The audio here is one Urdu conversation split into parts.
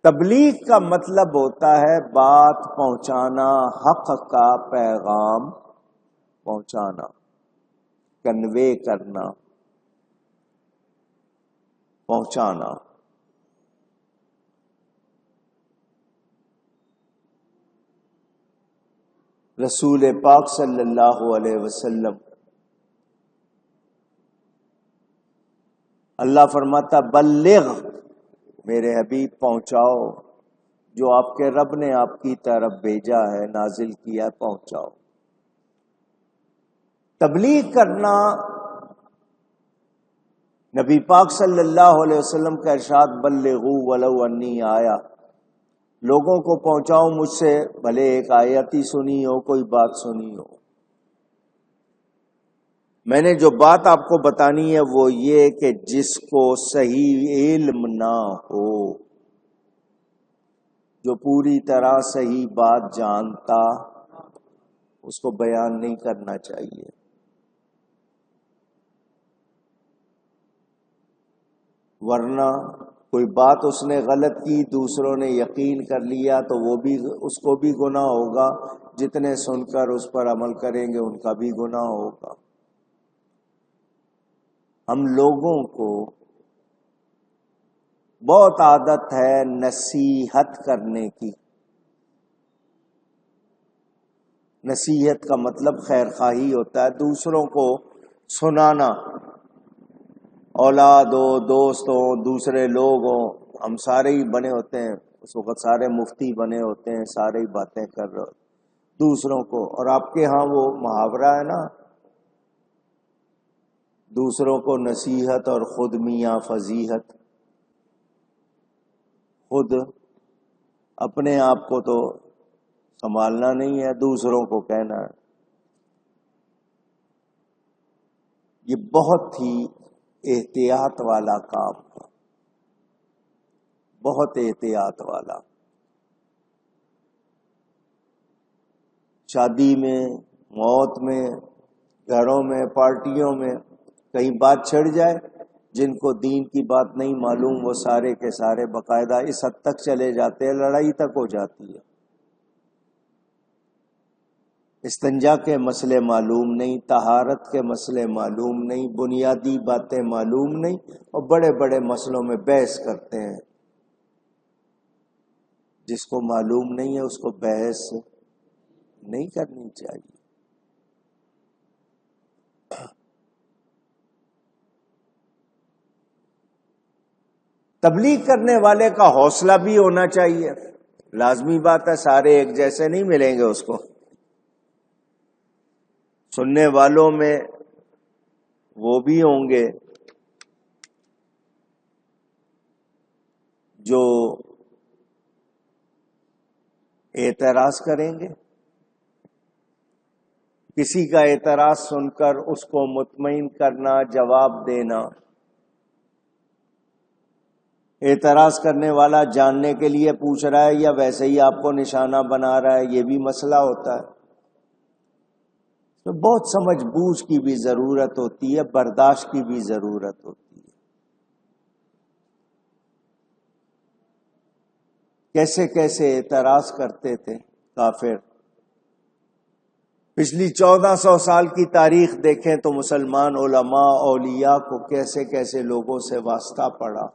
تبلیغ کا مطلب ہوتا ہے بات پہنچانا، حق کا پیغام پہنچانا، کنوے کرنا، پہنچانا۔ رسول پاک صلی اللہ علیہ وسلم، اللہ فرماتا بلغ، میرے حبیب پہنچاؤ جو آپ کے رب نے آپ کی طرف بھیجا ہے، نازل کیا، پہنچاؤ۔ تبلیغ کرنا، نبی پاک صلی اللہ علیہ وسلم کا ارشاد بلغوا ولو انی آیا، لوگوں کو پہنچاؤ مجھ سے، بھلے ایک آیت ہی سنی ہو، کوئی بات سنی ہو۔ میں نے جو بات آپ کو بتانی ہے وہ یہ کہ جس کو صحیح علم نہ ہو، جو پوری طرح صحیح بات جانتا، اس کو بیان نہیں کرنا چاہیے۔ ورنہ کوئی بات اس نے غلط کی، دوسروں نے یقین کر لیا تو وہ بھی، اس کو بھی گناہ ہوگا، جتنے سن کر اس پر عمل کریں گے ان کا بھی گناہ ہوگا۔ ہم لوگوں کو بہت عادت ہے نصیحت کرنے کی۔ نصیحت کا مطلب خیر خواہی ہوتا ہے، دوسروں کو سنانا، اولاد ہو، دوست ہو، دوسرے لوگ ہوں، ہم سارے ہی بنے ہوتے ہیں، اس وقت سارے مفتی بنے ہوتے ہیں، سارے ہی باتیں کر رہے ہوتے دوسروں کو۔ اور آپ کے ہاں وہ محاورہ ہے نا، دوسروں کو نصیحت اور خود میاں فضیحت، خود اپنے آپ کو تو سنبھالنا نہیں ہے، دوسروں کو کہنا ہے۔ یہ بہت ہی احتیاط والا کام ہے، بہت احتیاط والا۔ شادی میں، موت میں، گھروں میں، پارٹیوں میں کہیں بات چھڑ جائے، جن کو دین کی بات نہیں معلوم وہ سارے کے سارے باقاعدہ اس حد تک چلے جاتے ہیں، لڑائی تک ہو جاتی ہے۔ استنجا کے مسئلے معلوم نہیں، طہارت کے مسئلے معلوم نہیں، بنیادی باتیں معلوم نہیں، اور بڑے بڑے مسئلوں میں بحث کرتے ہیں۔ جس کو معلوم نہیں ہے اس کو بحث نہیں کرنی چاہیے۔ تبلیغ کرنے والے کا حوصلہ بھی ہونا چاہیے، لازمی بات ہے، سارے ایک جیسے نہیں ملیں گے اس کو۔ سننے والوں میں وہ بھی ہوں گے جو اعتراض کریں گے، کسی کا اعتراض سن کر اس کو مطمئن کرنا، جواب دینا۔ اعتراض کرنے والا جاننے کے لیے پوچھ رہا ہے یا ویسے ہی آپ کو نشانہ بنا رہا ہے، یہ بھی مسئلہ ہوتا ہے۔ تو بہت سمجھ بوجھ کی بھی ضرورت ہوتی ہے، برداشت کی بھی ضرورت ہوتی ہے۔ کیسے کیسے اعتراض کرتے تھے کافر۔ پچھلی 1400 سال کی تاریخ دیکھیں تو مسلمان علماء، اولیاء کو کیسے کیسے لوگوں سے واسطہ پڑا۔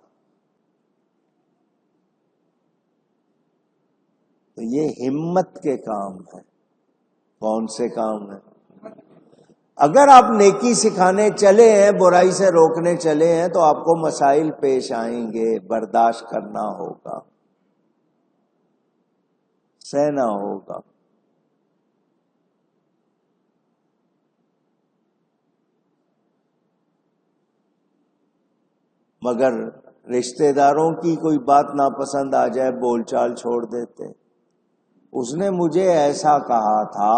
تو یہ ہمت کے کام ہے۔ کون سے کام ہیں؟ اگر آپ نیکی سکھانے چلے ہیں، برائی سے روکنے چلے ہیں، تو آپ کو مسائل پیش آئیں گے، برداشت کرنا ہوگا، سہنا ہوگا۔ مگر رشتہ داروں کی کوئی بات ناپسند آ جائے، بول چال چھوڑ دیتے۔ اس نے مجھے ایسا کہا تھا،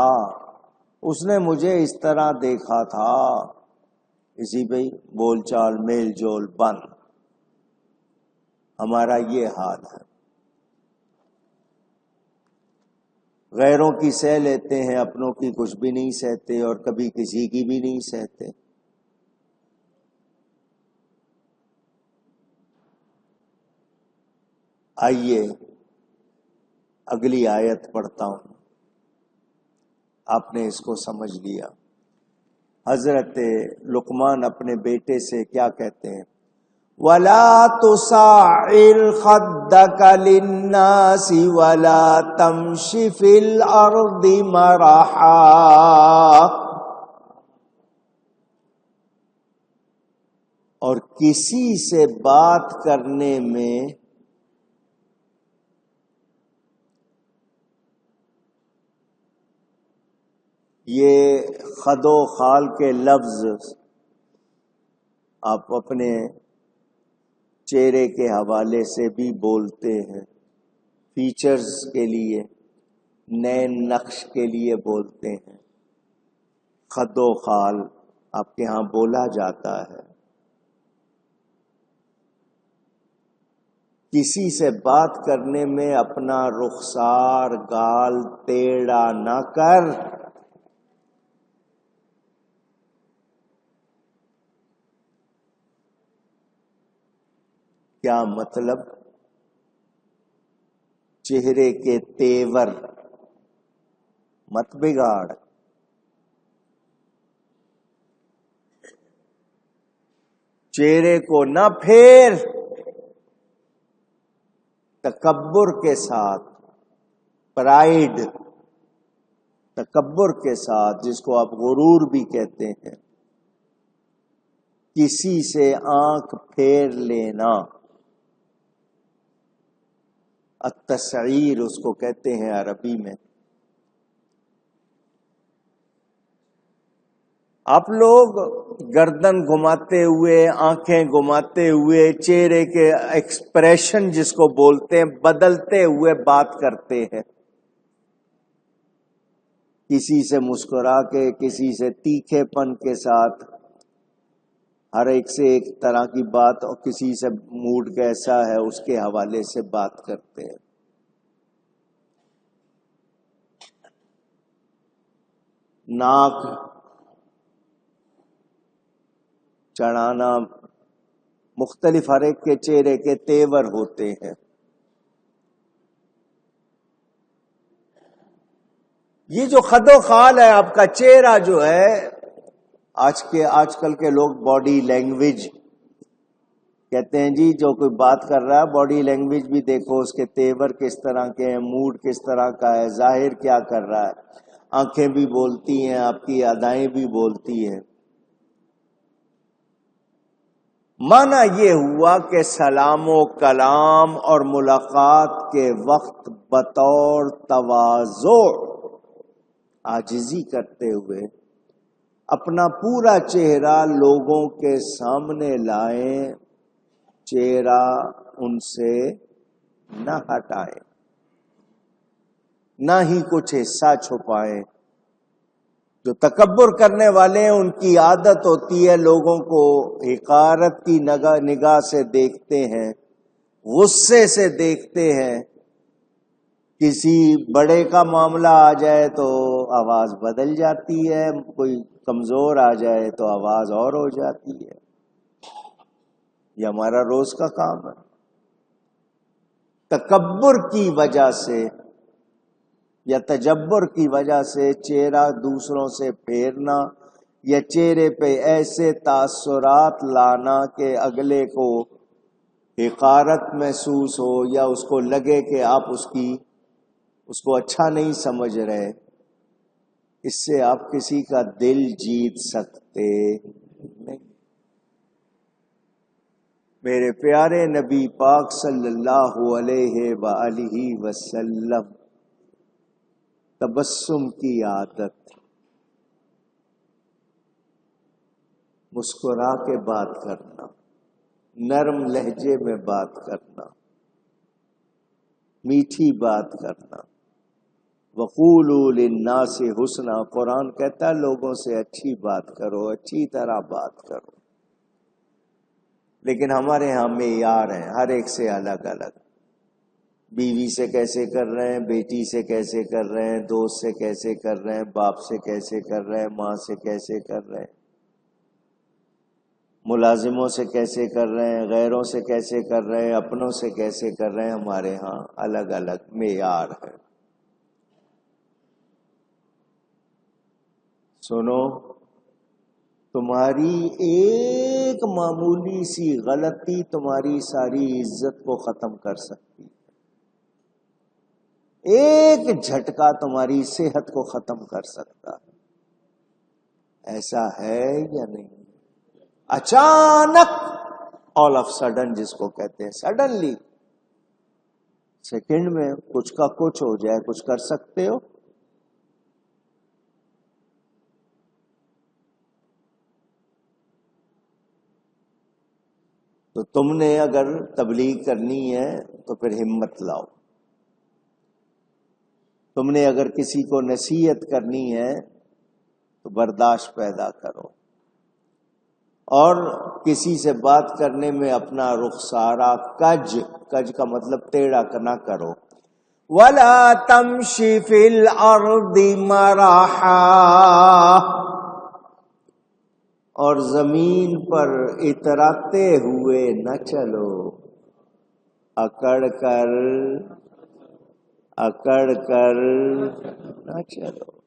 اس نے مجھے اس طرح دیکھا تھا، اسی پہ بول چال، میل جول بند۔ ہمارا یہ حال ہے، غیروں کی سہ لیتے ہیں، اپنوں کی کچھ بھی نہیں سہتے، اور کبھی کسی کی بھی نہیں سہتے۔ آئیے اگلی آیت پڑھتا ہوں، آپ نے اس کو سمجھ لیا۔ حضرت لقمان اپنے بیٹے سے کیا کہتے ہیں؟ وَلَا تُصَعِّرْ خَدَّكَ لِلنَّاسِ وَلَا تَمْشِ فِي الْأَرْضِ مَرَحًا، اور کسی سے بات کرنے میں یہ خد و خال کے لفظ آپ اپنے چہرے کے حوالے سے بھی بولتے ہیں، فیچرز کے لیے، نئے نقش کے لیے بولتے ہیں۔ خد و خال آپ کے ہاں بولا جاتا ہے۔ کسی سے بات کرنے میں اپنا رخسار گال ٹیڑھا نہ کر۔ کیا مطلب؟ چہرے کے تیور مت بگاڑ، چہرے کو نہ پھیر، تکبر کے ساتھ، پرائیڈ، تکبر کے ساتھ، جس کو آپ غرور بھی کہتے ہیں، کسی سے آنکھ پھیر لینا، التسعیر اس کو کہتے ہیں عربی میں۔ آپ لوگ گردن گھماتے ہوئے، آنکھیں گھماتے ہوئے، چہرے کے ایکسپریشن جس کو بولتے ہیں بدلتے ہوئے بات کرتے ہیں، کسی سے مسکرا کے، کسی سے تیکھے پن کے ساتھ، ہر ایک سے ایک طرح کی بات، اور کسی سے موڈ کیسا ہے اس کے حوالے سے بات کرتے ہیں۔ ناک چڑھانا، مختلف ہر ایک کے چہرے کے تیور ہوتے ہیں۔ یہ جو خد و خال ہے، آپ کا چہرہ جو ہے، آج کل کے لوگ باڈی لینگویج کہتے ہیں، جی جو کوئی بات کر رہا ہے باڈی لینگویج بھی دیکھو، اس کے تیور کس طرح کے ہیں، موڈ کس طرح کا ہے، ظاہر کیا کر رہا ہے۔ آنکھیں بھی بولتی ہیں، آپ کی ادائیں بھی بولتی ہیں۔ معنی یہ ہوا کہ سلام و کلام اور ملاقات کے وقت بطور تواضع، عاجزی کرتے ہوئے اپنا پورا چہرہ لوگوں کے سامنے لائیں، چہرہ ان سے نہ ہٹائیں، نہ ہی کچھ حصہ چھپائیں۔ جو تکبر کرنے والے ہیں ان کی عادت ہوتی ہے لوگوں کو حقارت کی نگاہ سے دیکھتے ہیں، غصے سے دیکھتے ہیں۔ کسی بڑے کا معاملہ آ جائے تو آواز بدل جاتی ہے، کوئی کمزور آ جائے تو آواز اور ہو جاتی ہے۔ یہ ہمارا روز کا کام ہے۔ تکبر کی وجہ سے یا تجبر کی وجہ سے چہرہ دوسروں سے پھیرنا، یا چہرے پہ ایسے تاثرات لانا کہ اگلے کو حقارت محسوس ہو، یا اس کو لگے کہ آپ اس کو اچھا نہیں سمجھ رہے، اس سے آپ کسی کا دل جیت سکتے نہیں۔ میرے پیارے نبی پاک صلی اللہ علیہ وآلہ وسلم تبسم کی عادت، مسکرا کے بات کرنا، نرم لہجے میں بات کرنا، میٹھی بات کرنا۔ وَقُولُوا لِلنَّاسِ حُسْنًا، قرآن کہتا ہے لوگوں سے اچھی بات کرو، اچھی طرح بات کرو۔ لیکن ہمارے ہاں معیار ہیں، ہر ایک سے الگ الگ۔ بیوی سے کیسے کر رہے ہیں، بیٹی سے کیسے کر رہے ہیں، دوست سے کیسے کر رہے ہیں، باپ سے کیسے کر رہے ہیں، ماں سے کیسے کر رہے ہیں۔ ملازموں سے کیسے کر رہے ہیں، غیروں سے کیسے کر رہے ہیں، اپنوں سے کیسے کر رہے ہیں، ہمارے ہاں الگ الگ معیار ہے۔ سنو، تمہاری ایک معمولی سی غلطی تمہاری ساری عزت کو ختم کر سکتی ہے، ایک جھٹکا تمہاری صحت کو ختم کر سکتا ہے۔ ایسا ہے یا نہیں؟ اچانک، آل آف سڈن جس کو کہتے ہیں، سڈنلی سیکنڈ میں کچھ کا کچھ ہو جائے، کچھ کر سکتے ہو؟ تو تم نے اگر تبلیغ کرنی ہے تو پھر ہمت لاؤ، تم نے اگر کسی کو نصیحت کرنی ہے تو برداشت پیدا کرو، اور کسی سے بات کرنے میں اپنا رخسارہ کج کا مطلب ٹیڑھا نہ کرو۔ وَلَا تَمْشِ فِي الْأَرْضِ مَرَحًا، اور زمین پر اتراتے ہوئے نہ چلو، اکڑ کر نہ چلو۔